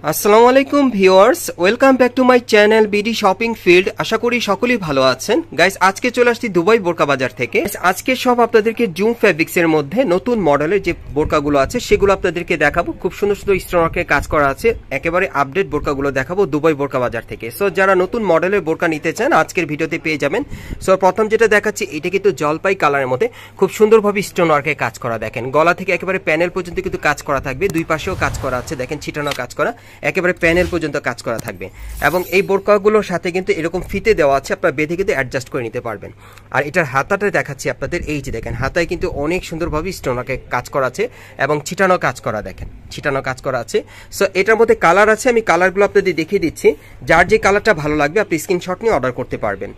আসসালামু আলাইকুম viewers, welcome back to my channel BD shopping field. আশা করি সকলেই ভালো আছেন। গাইস, আজকে চলে আসছি দুবাই বোরকা বাজার থেকে। আজকে সব আপনাদেরকে জুম ফেব্রিক্স এর মধ্যে নতুন মডেলের যে বোরকাগুলো আছে সেগুলো আপনাদেরকে দেখাবো। খুব সুন্দর সুন্দর স্টোনওয়ার্কের কাজ করা আছে, একেবারে আপডেট বোরকাগুলো দেখাবো দুবাই বোরকা বাজার থেকে। সো যারা নতুন মডেলের বোরকা নিতে চান আজকের ভিডিওতে পেয়ে যাবেন। সো প্রথম যেটা দেখাচ্ছি, এটা কিন্তু জলপাই কালারের মধ্যে খুব সুন্দরভাবে স্টোনওয়ার্কের কাজ করা। দেখেন গলা থেকে একেবারে প্যানেল পর্যন্ত কিন্তু কাজ করা থাকবে, দুই পাশেও কাজ করা আছে। দেখেন ছিটানো কাজ করা, একেবারে প্যানেল পর্যন্ত কাজ করা থাকবে। এবং এই বোরকাগুলোর সাথে কিন্তু এরকম ফিতে দেওয়া আছে, আপনারা বেঁধে কিন্তু অ্যাডজাস্ট করে নিতে পারবেন। আর এটার হাতাটা দেখাচ্ছি আপনাদের, এই যে দেখেন হাতায় কিন্তু অনেক সুন্দরভাবে স্টোনওয়ার্কের কাজ করা আছে এবং ছিটানো কাজ করা। দেখেন ছিটানো কাজ করা আছে। সো এটার মধ্যে কালার আছে, আমি কালারগুলো আপনাদের দেখিয়ে দিচ্ছি। যার যে কালারটা ভালো লাগবে আপনি স্ক্রিনশট নিয়ে অর্ডার করতে পারবেন।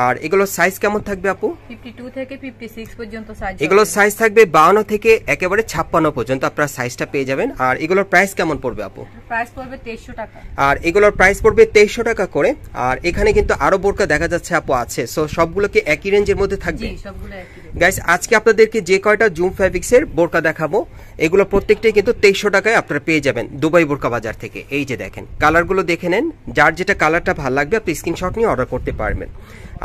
আর এগুলোর সাইজ কেমন থাকবে আপু? 52 থেকে 56 পর্যন্ত সাইজ। এগুলোর সাইজ থাকবে 52 থেকে একেবারে 56 পর্যন্ত আপনারা সাইজটা পেয়ে যাবেন। আর এগুলোর প্রাইস কেমন পড়বে আপু? প্রাইস পড়বে 2300 টাকা। আর এগুলোর প্রাইস পড়বে 2300 টাকা করে। আর এখানে কিন্তু আরো বোরকা দেখা যাচ্ছে আপু আছে। সো সবগুলো কি একই রেঞ্জের মধ্যে থাকবে? জি, সবগুলো একই রেঞ্জ। গাইস, আজকে আপনাদেরকে যে কয়টা জুম ফেব্রিক্স এর বোরকা দেখাবো এগুলো প্রত্যেকটাই কিন্তু 2300 টাকায় আপনারা পেয়ে যাবেন দুবাই বোরকা বাজার থেকে। এই যে দেখেন কালারগুলো দেখে নেন, যার যেটা কালারটা ভালো লাগবে আপনি স্ক্রিনশট নিয়ে অর্ডার করতে পারবেন।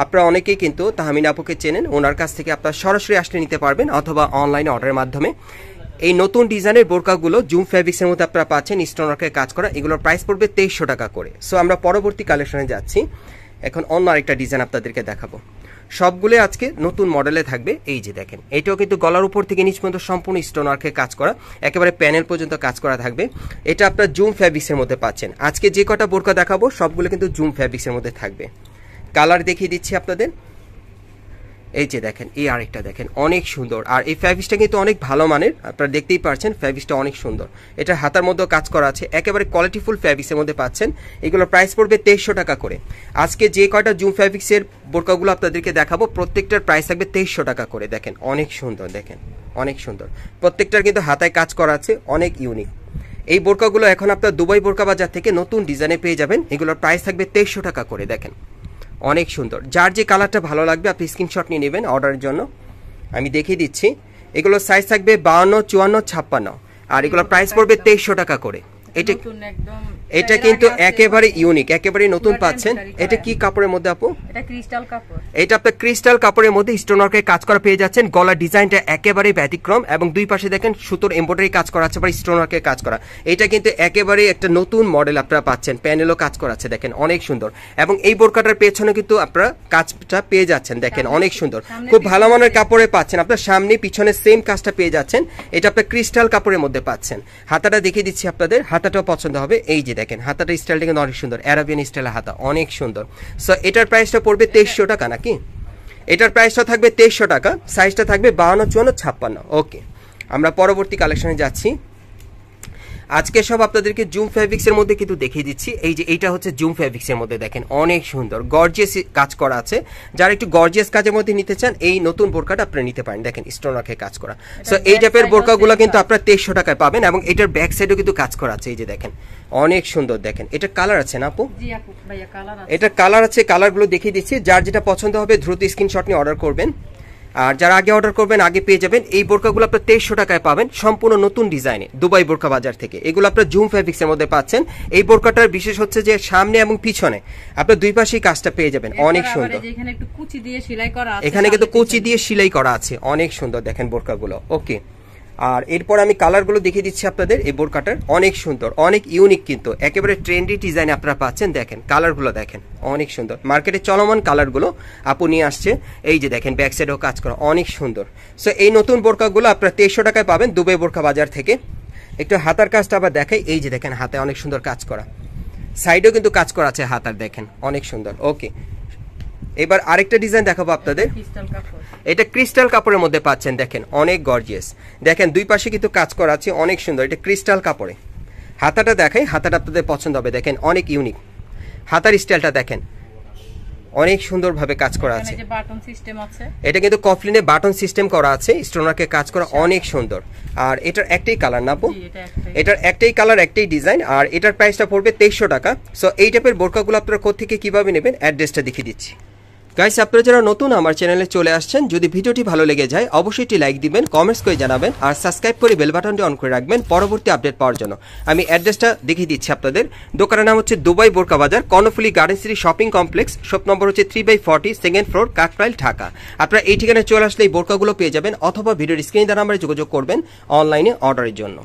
আপনারা অনেকেই কিন্তু তাহমিন আপুকে চেনেন, ওনার কাছ থেকে আপনারা সরাসরি আসলে নিতে পারবেন অথবা অনলাইনে অর্ডারের মাধ্যমে। এই নতুন ডিজাইনের বোরকাগুলো জুম ফেব্রিক্স এর মধ্যে আপনারা পাচ্ছেন স্টোনওয়ার্কের কাজ করা। এগুলোর প্রাইস পড়বে 2300 টাকা করে। সো আমরা পরবর্তী কালেকশনে যাচ্ছি। এখন অন্য আরেকটা ডিজাইন আপনাদেরকে দেখাবো। সবগুলো আজকে নতুন মডেলে থাকবে। এই যে দেখেন এটাও কিন্তু গলার উপর থেকে নিচ পর্যন্ত সম্পূর্ণ স্টোনওয়ার্কের কাজ করা, একেবারে প্যানেল পর্যন্ত কাজ করা থাকবে। এটা আপনারা জুম ফেব্রিক্স এর মধ্যে পাচ্ছেন। আজকে যে কটা বোরকা দেখাবো সবগুলো কিন্তু জুম ফেব্রিক্স এর মধ্যে থাকবে। কালার দেখিয়ে দিচ্ছি আপনাদের। এই যে দেখেন এই আরেকটা দেখেন অনেক সুন্দর। আর এই ফ্যাব্রিক্সটা কিন্তু অনেক ভালো মানের, আপনারা দেখতেই পাচ্ছেন ফ্যাব্রিক্সটা অনেক সুন্দর। এটা হাতার মধ্যেও কাজ করা আছে, একেবারে কোয়ালিটিফুল ফ্যাব্রিক্সের মধ্যে পাচ্ছেন। এগুলোর প্রাইস পড়বে 2300 টাকা করে। আজকে যে কয়টা জুম ফ্যাব্রিক্সের বোরকাগুলো আপনাদেরকে দেখাবো প্রত্যেকটার প্রাইস থাকবে 2300 টাকা করে। দেখেন অনেক সুন্দর, দেখেন অনেক সুন্দর। প্রত্যেকটার কিন্তু হাতায় কাজ করা আছে, অনেক ইউনিক। এই বোরকাগুলো এখন আপনার দুবাই বোরকা বাজার থেকে নতুন ডিজাইনে পেয়ে যাবেন। এগুলোর প্রাইস থাকবে 2300 টাকা করে। দেখেন অনেক সুন্দর। যার যে কালারটা ভালো লাগবে আপনি স্ক্রিনশট নিয়ে নেবেন অর্ডারের জন্য। আমি দেখিয়ে দিচ্ছি, এগুলোর সাইজ থাকবে 52, 54, 56। আর এগুলোর প্রাইস পড়বে 2300 টাকা করে। এটা কিন্তু একেবারে ইউনিক, একেবারে নতুন পাচ্ছেন। এটা কি কাপড়ের মধ্যে আপু? এটা ক্রিস্টাল কাপড়। এটা আপনার ক্রিস্টাল কাপড়ের মধ্যে স্টোনওয়ার্কের কাজ করা পেয়ে যাচ্ছেন। গলার ডিজাইনটা একেবারে ব্যতিক্রম এবং দুই পাশে দেখেন সুতোর এমব্রয়ডারি কাজ করা আছে, বা স্টোনওয়ার্কের কাজ করা। এটা কিন্তু একেবারে একটা নতুন মডেল আপনারা পাচ্ছেন, প্যানেলও কাজ করা আছে। দেখেন অনেক সুন্দর। এবং এই বোরকাটার পেছনে কিন্তু আপনারা কাজটা পেয়ে যাচ্ছেন। দেখেন অনেক সুন্দর, খুব ভালো মানের কাপড়ে পাচ্ছেন। আপনার সামনে পিছনে সেম কাজটা পেয়ে যাচ্ছেন। এটা আপনার ক্রিস্টাল কাপড়ের মধ্যে পাচ্ছেন। হাতাটা দেখিয়ে দিচ্ছি আপনাদের, হাতাটাও পছন্দ হবে। এই যে দেখেন হাতাটা স্টাইলটা কিন্তু অনেক সুন্দর, অ্যারাবিয়ান স্টাইলের হাতা, অনেক সুন্দর। সো এটার প্রাইসটা পড়বে 2300 টাকা নাকি? এটার প্রাইসটা থাকবে 2300 টাকা। সাইজটা থাকবে 52, 54, 56। ওকে, আমরা পরবর্তী কালেকশনে যাচ্ছি। আজকে সব আপনাদেরকে জুম ফেব্রিক্স এর মধ্যে কিন্তু দেখিয়ে দিচ্ছি। এই যে এইটা হচ্ছে জুম ফেব্রিক্স এর মধ্যে, দেখেন অনেক সুন্দর গর্জিয়াস কাজ করা আছে। যারা একটু গর্জিয়াস কাজের মধ্যে নিতে চান এই নতুন বোরকাটা আপনারা নিতে পারেন। দেখেন স্টোনওয়ার্কের কাজ করা। সো এই টাইপের বোরকাগুলো কিন্তু আপনারা 2300 টাকায় পাবেন। এবং এটার ব্যাক সাইডেও কিন্তু কাজ করা আছে। এই যে দেখেন অনেক সুন্দর। দেখেন এটা কালার আছে না আপু? জি আপু, ভাইয়া কালার আছে। এটা কালার আছে, কালারগুলো দেখিয়ে দিচ্ছি। যার যেটা পছন্দ হবে দ্রুত স্ক্রিনশট নিয়ে অর্ডার করবেন। আর যারা আগে অর্ডার করবেন আগে পেয়ে যাবেন। এই বোরকাগুলো আপনার 2300 টাকায় পাবেন, সম্পূর্ণ নতুন ডিজাইনে দুবাই বোরকা বাজার থেকে। এগুলো আপনার জুম ফেব্রিক্স এর মধ্যে পাচ্ছেন। এই বোরকাটার বিশেষ হচ্ছে যে সামনে এবং পিছনে আপনার দুই পাশেই কাজটা পেয়ে যাবেন, অনেক সুন্দর। এখানে একটু কুচি দিয়ে সেলাই করা আছে, এখানে কিন্তু কুচি দিয়ে সেলাই করা আছে, অনেক সুন্দর। দেখেন বোরকাগুলো। ওকে, আর এরপর আমি কালারগুলো দেখিয়ে দিচ্ছি আপনাদের। এই বোরকাটার অনেক সুন্দর, অনেক ইউনিক, কিন্তু একেবারে ট্রেন্ডি ডিজাইন আপনারা পাচ্ছেন। দেখেন কালারগুলো দেখেন অনেক সুন্দর, মার্কেটে চলমান কালারগুলো আপু নিয়ে আসছে। এই যে দেখেন ব্যাক সাইডেও কাজ করা, অনেক সুন্দর। সো এই নতুন বোরকাগুলো আপনারা 2300 টাকায় পাবেন দুবাই বোরকা বাজার থেকে। একটু হাতার কাজটা আবার দেখাই। এই যে দেখেন হাতে অনেক সুন্দর কাজ করা, সাইডেও কিন্তু কাজ করা আছে হাতার, দেখেন অনেক সুন্দর। ওকে, এবার আরেকটা ডিজাইন দেখাবো আপনাদের। এটা ক্রিস্টাল কাপড়ের মধ্যে পাচ্ছেন। দেখেন অনেক গর্জিয়াস। দেখেন দুই পাশে কিন্তু কাজ করা আছে, অনেক সুন্দর। এটা ক্রিস্টাল কাপড়ে। হাতাটা দেখাই, হাতাটা আপনাদের পছন্দ হবে। দেখেন অনেক ইউনিক হাতার স্টাইলটা, দেখেন অনেক সুন্দরভাবে কাজ করা আছে। এটা কিন্তু কফলিনে বাটন সিস্টেম করা আছে, স্টোনওয়ার্কের কাজ করা, অনেক সুন্দর। আর এটার একটাই কালার না আপু? এটার একটাই কালার, একটাই ডিজাইন। আর এটার প্রাইসটা পড়বে 2300 টাকা। সো এই টাইপের বোরকাগুলো আপনারা কোথা থেকে কিভাবে নেবেন অ্যাড্রেসটা দেখিয়ে দিচ্ছি। গাইস, আপনারা যারা নতুন আমার চ্যানেলে চলে আসছেন, যদি ভিডিওটি ভালো লেগে যায় অবশ্যই একটি লাইক দিবেন, কমেন্টস করে জানাবেন আর সাবস্ক্রাইব করে বেল বাটনটি অন করে রাখবেন পরবর্তী আপডেট পাওয়ার জন্য। আমি অ্যাড্রেসটা দেখিয়ে দিচ্ছি আপনাদের। দোকানের নাম হচ্ছে দুবাই বোরকা বাজার, Karnaphuli garden city shopping complex, shop number হচ্ছে 3/40, সেকেন্ড ফ্লোর, কাকরাইল, ঢাকা। আপনারা এই ঠিকানায় চলে আসলে এই বোরকাগুলো পেয়ে যাবেন, অথবা ভিডিওর স্ক্রিনে দ্বারা আমরা যোগাযোগ করবেন অনলাইনে অর্ডারের জন্য।